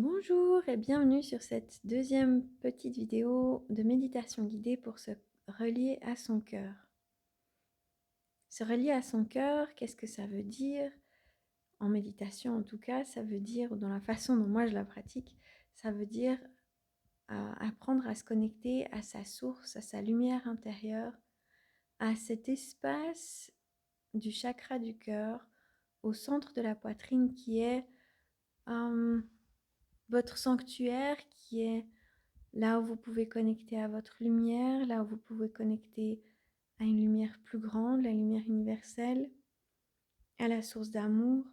Bonjour et bienvenue sur cette deuxième petite vidéo de méditation guidée pour se relier à son cœur. Se relier à son cœur, qu'est-ce que ça veut dire? En méditation en tout cas, ça veut dire, ou dans la façon dont moi je la pratique, ça veut dire apprendre à se connecter à sa source, à sa lumière intérieure, à cet espace du chakra du cœur, au centre de la poitrine qui est votre sanctuaire, qui est là où vous pouvez connecter à votre lumière, là où vous pouvez connecter à une lumière plus grande, la lumière universelle, à la source d'amour,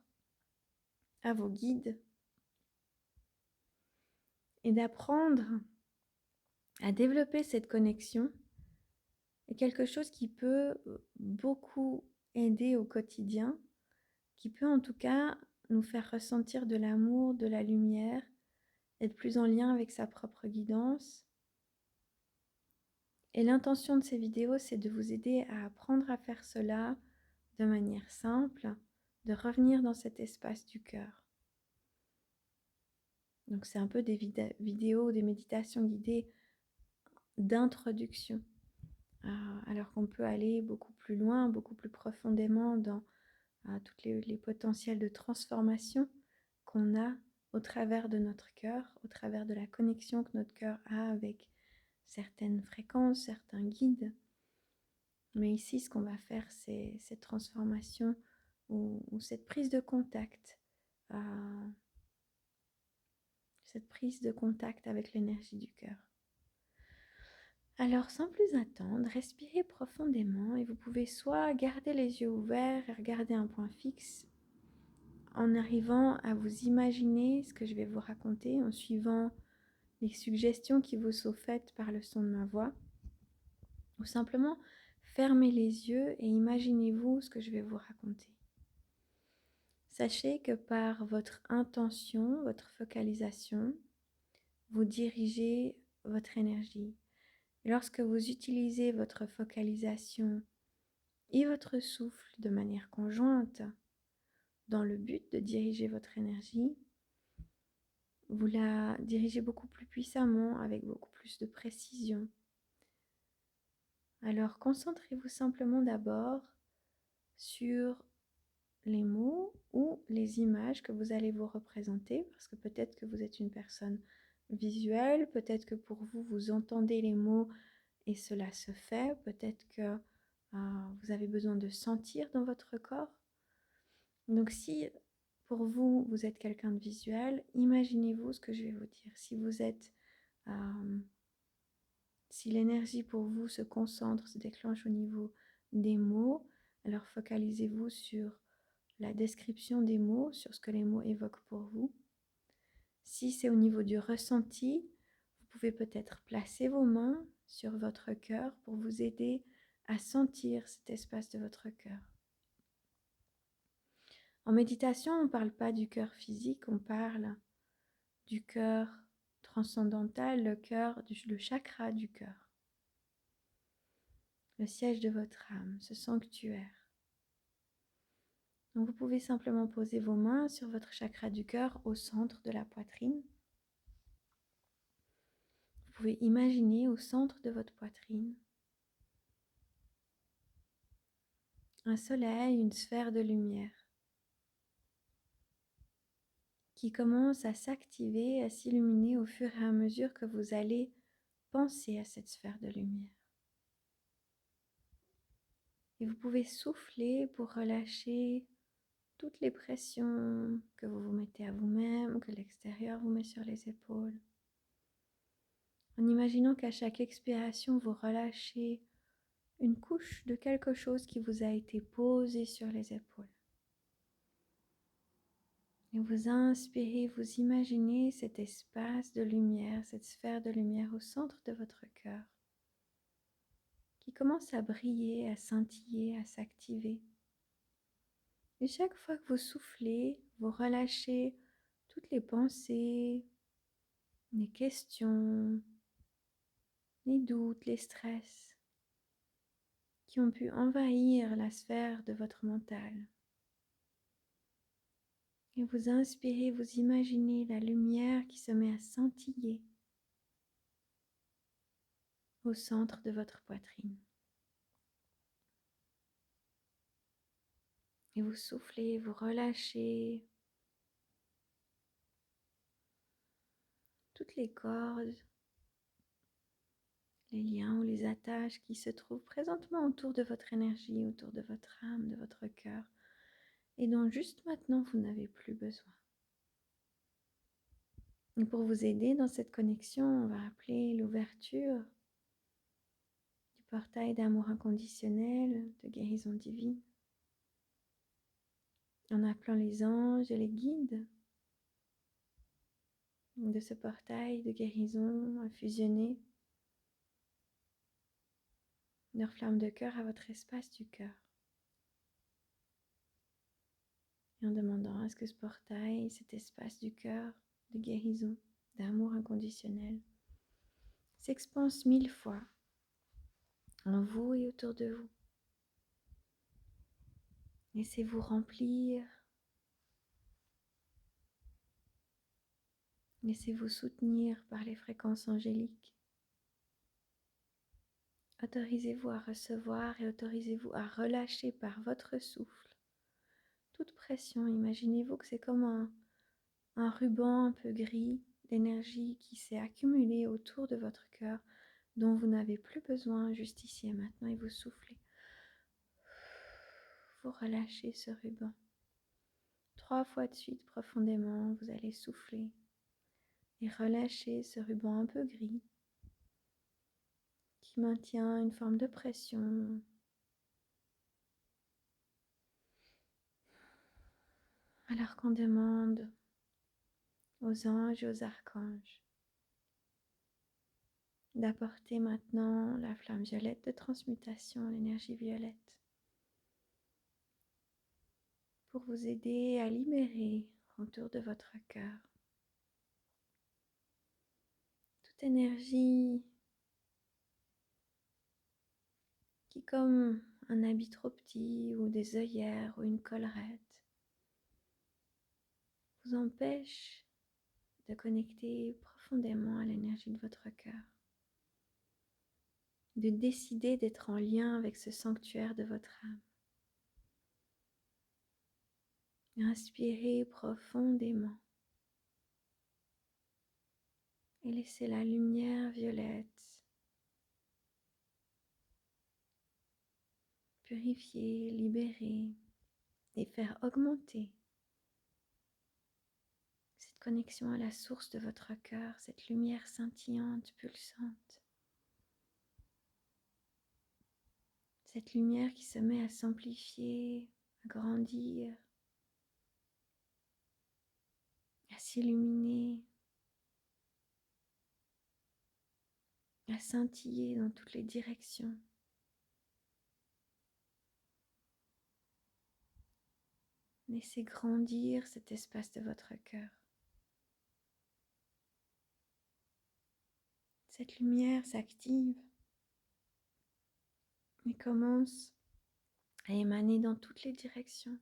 à vos guides, et d'apprendre à développer cette connexion est quelque chose qui peut beaucoup aider au quotidien, qui peut en tout cas nous faire ressentir de l'amour, de la lumière, être plus en lien avec sa propre guidance. Et l'intention de ces vidéos, c'est de vous aider à apprendre à faire cela de manière simple, de revenir dans cet espace du cœur. Donc c'est un peu des vidéos, des méditations guidées d'introduction, alors qu'on peut aller beaucoup plus loin, beaucoup plus profondément dans tous les potentiels de transformation qu'on a au travers de notre cœur, au travers de la connexion que notre cœur a avec certaines fréquences, certains guides. Mais ici, ce qu'on va faire, c'est cette transformation ou cette prise de contact, cette prise de contact avec l'énergie du cœur. Alors, sans plus attendre, respirez profondément et vous pouvez soit garder les yeux ouverts et regarder un point fixe en arrivant à vous imaginer ce que je vais vous raconter, en suivant les suggestions qui vous sont faites par le son de ma voix, ou simplement fermez les yeux et imaginez-vous ce que je vais vous raconter. Sachez que par votre intention, votre focalisation, vous dirigez votre énergie. Et lorsque vous utilisez votre focalisation et votre souffle de manière conjointe dans le but de diriger votre énergie, vous la dirigez beaucoup plus puissamment, avec beaucoup plus de précision. Alors concentrez-vous simplement d'abord sur les mots ou les images que vous allez vous représenter, parce que peut-être que vous êtes une personne visuelle, peut-être que pour vous, vous entendez les mots et cela se fait, peut-être que vous avez besoin de sentir dans votre corps. Donc si pour vous, vous êtes quelqu'un de visuel, imaginez-vous ce que je vais vous dire. Si vous êtes, si l'énergie pour vous se concentre, se déclenche au niveau des mots, alors focalisez-vous sur la description des mots, sur ce que les mots évoquent pour vous. Si c'est au niveau du ressenti, vous pouvez peut-être placer vos mains sur votre cœur pour vous aider à sentir cet espace de votre cœur. En méditation, on ne parle pas du cœur physique, on parle du cœur transcendantal, le chakra du cœur, le siège de votre âme, ce sanctuaire. Donc vous pouvez simplement poser vos mains sur votre chakra du cœur au centre de la poitrine. Vous pouvez imaginer au centre de votre poitrine un soleil, une sphère de lumière qui commence à s'activer, à s'illuminer au fur et à mesure que vous allez penser à cette sphère de lumière. Et vous pouvez souffler pour relâcher toutes les pressions que vous vous mettez à vous-même, que l'extérieur vous met sur les épaules. En imaginant qu'à chaque expiration, vous relâchez une couche de quelque chose qui vous a été posé sur les épaules. Et vous inspirez, vous imaginez cet espace de lumière, cette sphère de lumière au centre de votre cœur qui commence à briller, à scintiller, à s'activer. Et chaque fois que vous soufflez, vous relâchez toutes les pensées, les questions, les doutes, les stress qui ont pu envahir la sphère de votre mental. Et vous inspirez, vous imaginez la lumière qui se met à scintiller au centre de votre poitrine. Et vous soufflez, vous relâchez toutes les cordes, les liens ou les attaches qui se trouvent présentement autour de votre énergie, autour de votre âme, de votre cœur, et dont juste maintenant vous n'avez plus besoin. Et pour vous aider dans cette connexion, on va appeler l'ouverture du portail d'amour inconditionnel, de guérison divine, en appelant les anges et les guides de ce portail de guérison à fusionner leur flamme de cœur à votre espace du cœur. Et en demandant à ce que ce portail, cet espace du cœur de guérison, d'amour inconditionnel, s'expanse 1000 fois en vous et autour de vous. Laissez-vous remplir, laissez-vous soutenir par les fréquences angéliques. Autorisez-vous à recevoir et autorisez-vous à relâcher par votre souffle toute pression. Imaginez-vous que c'est comme un ruban un peu gris d'énergie qui s'est accumulé autour de votre cœur, dont vous n'avez plus besoin juste ici et maintenant, et vous soufflez. Vous relâchez ce ruban. 3 fois de suite profondément, vous allez souffler et relâcher ce ruban un peu gris qui maintient une forme de pression. Alors qu'on demande aux anges et aux archanges d'apporter maintenant la flamme violette de transmutation, l'énergie violette, pour vous aider à libérer autour de votre cœur toute énergie qui, comme un habit trop petit ou des œillères ou une collerette, vous empêche de connecter profondément à l'énergie de votre cœur, de décider d'être en lien avec ce sanctuaire de votre âme. Inspirez profondément et laissez la lumière violette purifier, libérer et faire augmenter cette connexion à la source de votre cœur, cette lumière scintillante, pulsante. Cette lumière qui se met à s'amplifier, à grandir, à s'illuminer, à scintiller dans toutes les directions. Laissez grandir cet espace de votre cœur. Cette lumière s'active et commence à émaner dans toutes les directions.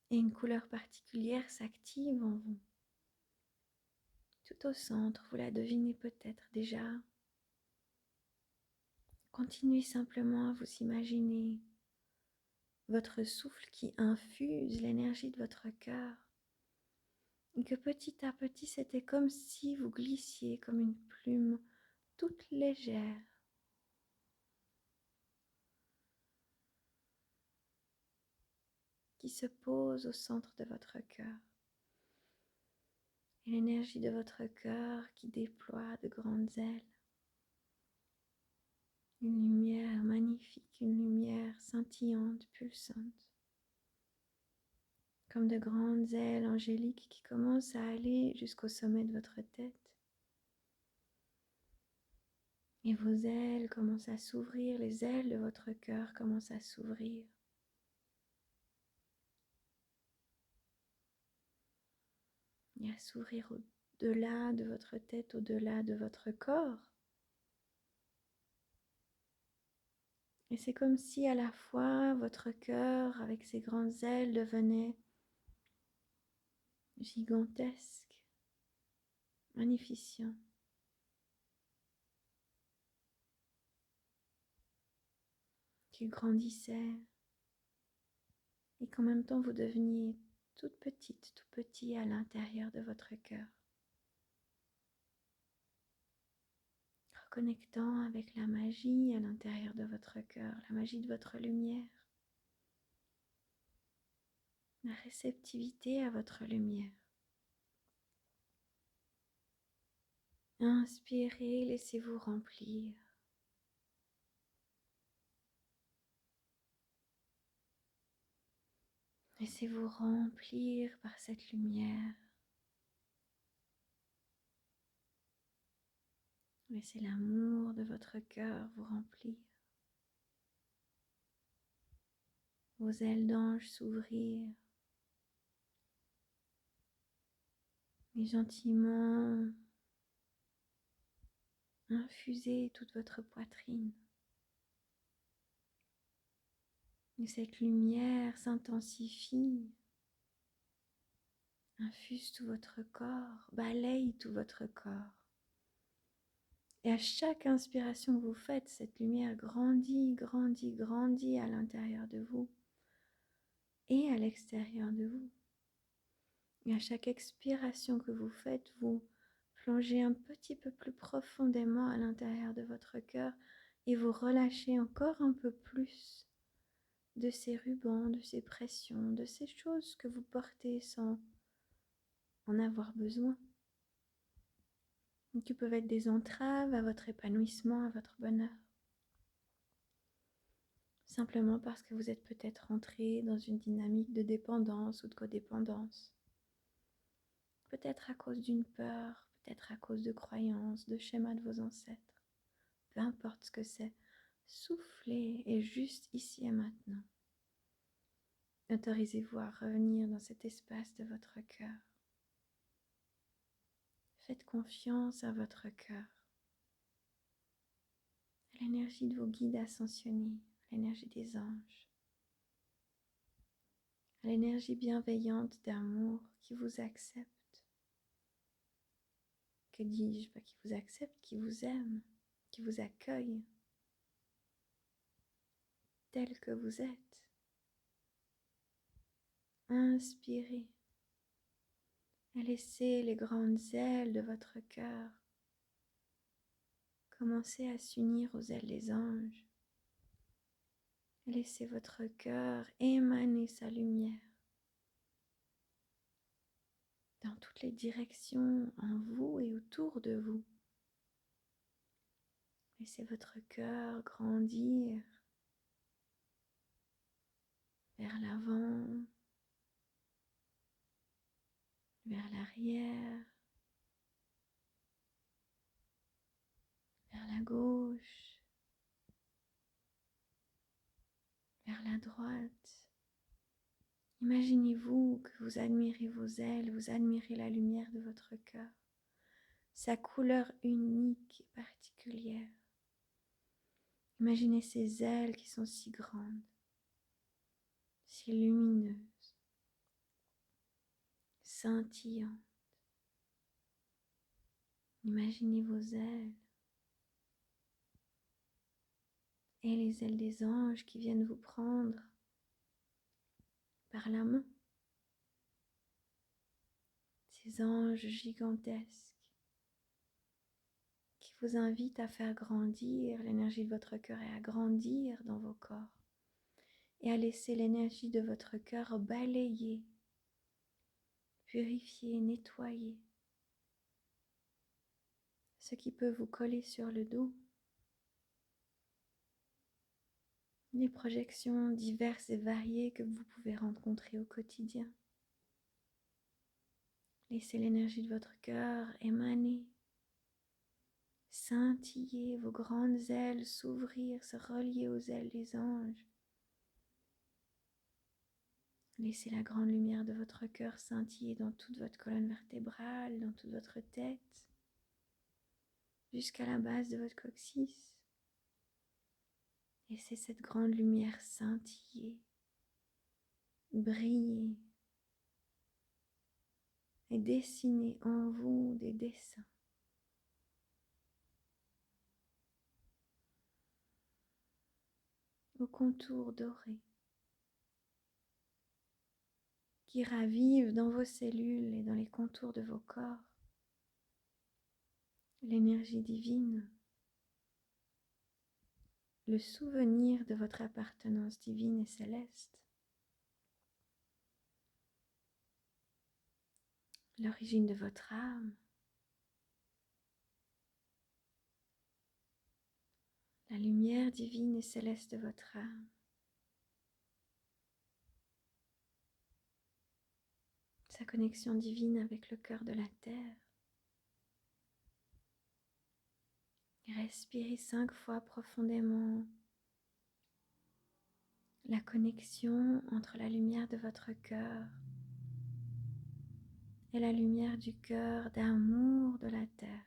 Et une couleur particulière s'active en vous. Tout au centre, vous la devinez peut-être déjà. Continuez simplement à vous imaginer votre souffle qui infuse l'énergie de votre cœur. Et que petit à petit, c'était comme si vous glissiez comme une plume toute légère qui se pose au centre de votre cœur. Et l'énergie de votre cœur qui déploie de grandes ailes. Une lumière magnifique, une lumière scintillante, pulsante. Comme de grandes ailes angéliques qui commencent à aller jusqu'au sommet de votre tête. Et vos ailes commencent à s'ouvrir, les ailes de votre cœur commencent à s'ouvrir. Et à s'ouvrir au-delà de votre tête, au-delà de votre corps. Et c'est comme si à la fois votre cœur avec ses grandes ailes devenait gigantesque, magnificent, qu'il grandissait et qu'en même temps vous deveniez toute petite, tout petit à l'intérieur de votre cœur, reconnectant avec la magie à l'intérieur de votre cœur, la magie de votre lumière, la réceptivité à votre lumière. Inspirez, laissez-vous remplir. Laissez-vous remplir par cette lumière. Laissez l'amour de votre cœur vous remplir. Vos ailes d'ange s'ouvrir. Et gentiment infuser toute votre poitrine. Et cette lumière s'intensifie, infuse tout votre corps, balaye tout votre corps. Et à chaque inspiration que vous faites, cette lumière grandit, grandit, grandit à l'intérieur de vous et à l'extérieur de vous. Et à chaque expiration que vous faites, vous plongez un petit peu plus profondément à l'intérieur de votre cœur et vous relâchez encore un peu plus de ces rubans, de ces pressions, de ces choses que vous portez sans en avoir besoin, qui peuvent être des entraves à votre épanouissement, à votre bonheur. Simplement parce que vous êtes peut-être rentré dans une dynamique de dépendance ou de codépendance. Peut-être à cause d'une peur, peut-être à cause de croyances, de schémas de vos ancêtres. Peu importe ce que c'est, soufflez et juste ici et maintenant. Autorisez-vous à revenir dans cet espace de votre cœur. Faites confiance à votre cœur, à l'énergie de vos guides ascensionnés, à l'énergie des anges, à l'énergie bienveillante d'amour qui vous accepte. Que dis-je? Pas qui vous accepte, qui vous aime, qui vous accueille tel que vous êtes. Inspirez et laissez les grandes ailes de votre cœur commencer à s'unir aux ailes des anges. Laissez votre cœur émaner sa lumière dans toutes les directions en vous et autour de vous. Laissez votre cœur grandir vers l'avant, vers l'arrière, vers la gauche, vers la droite. Imaginez-vous que vous admirez vos ailes, vous admirez la lumière de votre cœur, sa couleur unique et particulière. Imaginez ces ailes qui sont si grandes, si lumineuses, scintillantes. Imaginez vos ailes et les ailes des anges qui viennent vous prendre par la main. Ces anges gigantesques qui vous invitent à faire grandir l'énergie de votre cœur et à grandir dans vos corps et à laisser l'énergie de votre cœur balayer, purifier, nettoyer ce qui peut vous coller sur le dos, les projections diverses et variées que vous pouvez rencontrer au quotidien. Laissez l'énergie de votre cœur émaner, scintiller, vos grandes ailes s'ouvrir, se relier aux ailes des anges. Laissez la grande lumière de votre cœur scintiller dans toute votre colonne vertébrale, dans toute votre tête, jusqu'à la base de votre coccyx. Laissez cette grande lumière scintiller, briller et dessiner en vous des dessins. Aux contours dorés qui ravivent dans vos cellules et dans les contours de vos corps l'énergie divine, le souvenir de votre appartenance divine et céleste, l'origine de votre âme, la lumière divine et céleste de votre âme, sa connexion divine avec le cœur de la terre. Respirez 5 fois profondément la connexion entre la lumière de votre cœur et la lumière du cœur d'amour de la terre.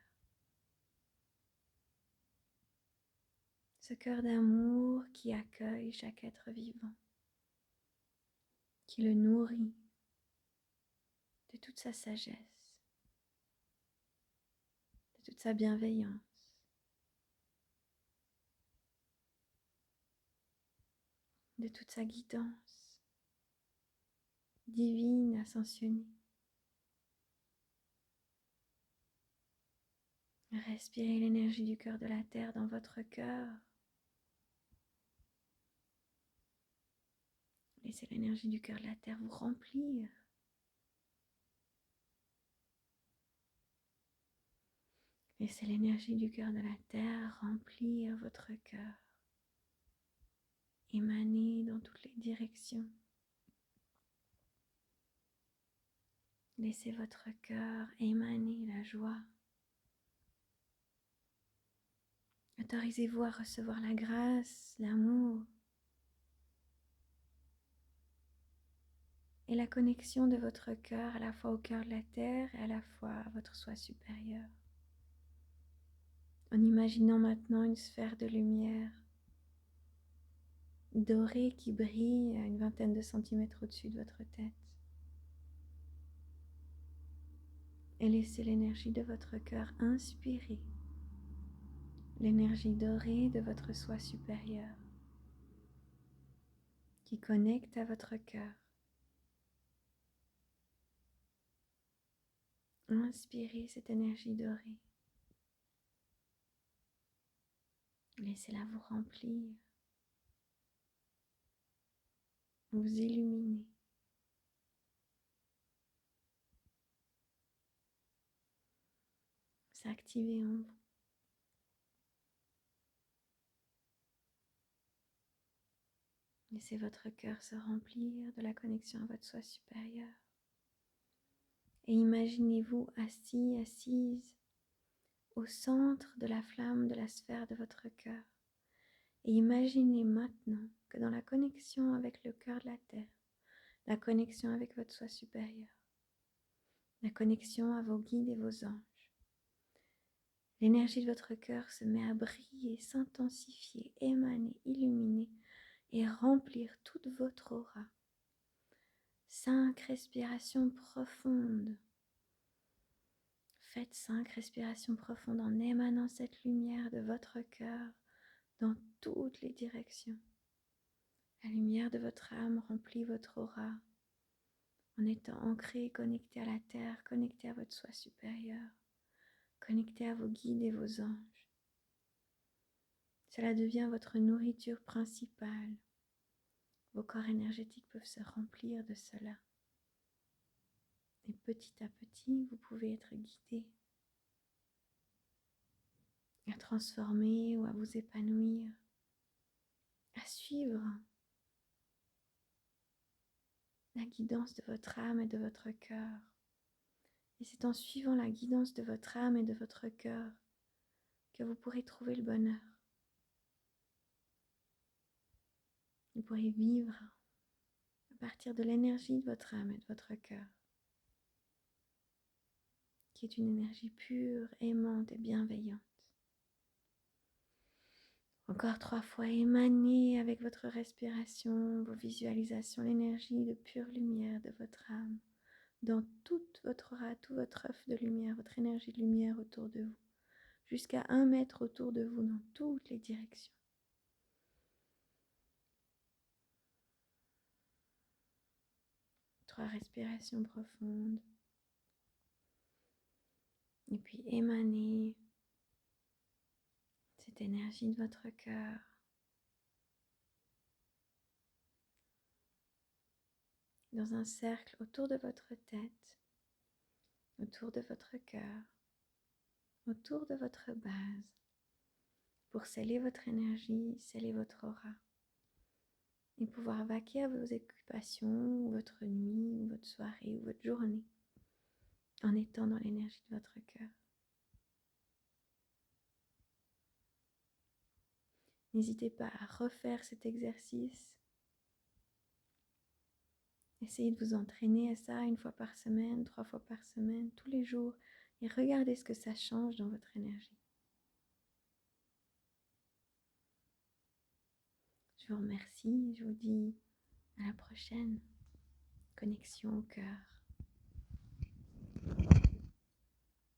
Ce cœur d'amour qui accueille chaque être vivant, qui le nourrit de toute sa sagesse, de toute sa bienveillance, de toute sa guidance divine, ascensionnée. Respirez l'énergie du cœur de la terre dans votre cœur. Laissez l'énergie du cœur de la terre vous remplir. Laissez l'énergie du cœur de la terre remplir votre cœur. Émaner dans toutes les directions. Laissez votre cœur émaner la joie. Autorisez-vous à recevoir la grâce, l'amour et la connexion de votre cœur à la fois au cœur de la terre et à la fois à votre soi supérieur. En imaginant maintenant une sphère de lumière dorée qui brille à une vingtaine de centimètres au-dessus de votre tête. Et laissez l'énergie de votre cœur inspirer l'énergie dorée de votre soi supérieur qui connecte à votre cœur. Inspirez cette énergie dorée. Laissez-la vous remplir, vous illuminer. S'activer en vous. Laissez votre cœur se remplir de la connexion à votre soi supérieur. Et imaginez-vous assis, assise au centre de la flamme de la sphère de votre cœur. Et imaginez maintenant que dans la connexion avec le cœur de la terre, la connexion avec votre soi supérieur, la connexion à vos guides et vos anges, l'énergie de votre cœur se met à briller, s'intensifier, émaner, illuminer et remplir toute votre aura. 5 respirations profondes. Faites 5 respirations profondes en émanant cette lumière de votre cœur dans toutes les directions. La lumière de votre âme remplit votre aura en étant ancré et connecté à la terre, connecté à votre soi supérieur, connecté à vos guides et vos anges. Cela devient votre nourriture principale. Vos corps énergétiques peuvent se remplir de cela. Et petit à petit, vous pouvez être guidé à transformer ou à vous épanouir, à suivre la guidance de votre âme et de votre cœur. Et c'est en suivant la guidance de votre âme et de votre cœur que vous pourrez trouver le bonheur. Vous pourrez vivre à partir de l'énergie de votre âme et de votre cœur, qui est une énergie pure, aimante et bienveillante. Encore 3 fois, émanez avec votre respiration, vos visualisations, l'énergie de pure lumière de votre âme dans toute votre aura, tout votre œuf de lumière, votre énergie de lumière autour de vous, jusqu'à 1 mètre autour de vous dans toutes les directions. 3 respirations profondes. Et puis émanez cette énergie de votre cœur dans un cercle autour de votre tête, autour de votre cœur, autour de votre base, pour sceller votre énergie, sceller votre aura et pouvoir vaquer à vos occupations, ou votre nuit, ou votre soirée, ou votre journée, en étant dans l'énergie de votre cœur. N'hésitez pas à refaire cet exercice. Essayez de vous entraîner à ça 1 fois par semaine, 3 fois par semaine, tous les jours, et regardez ce que ça change dans votre énergie. Je vous remercie, je vous dis à la prochaine. Connexion au cœur.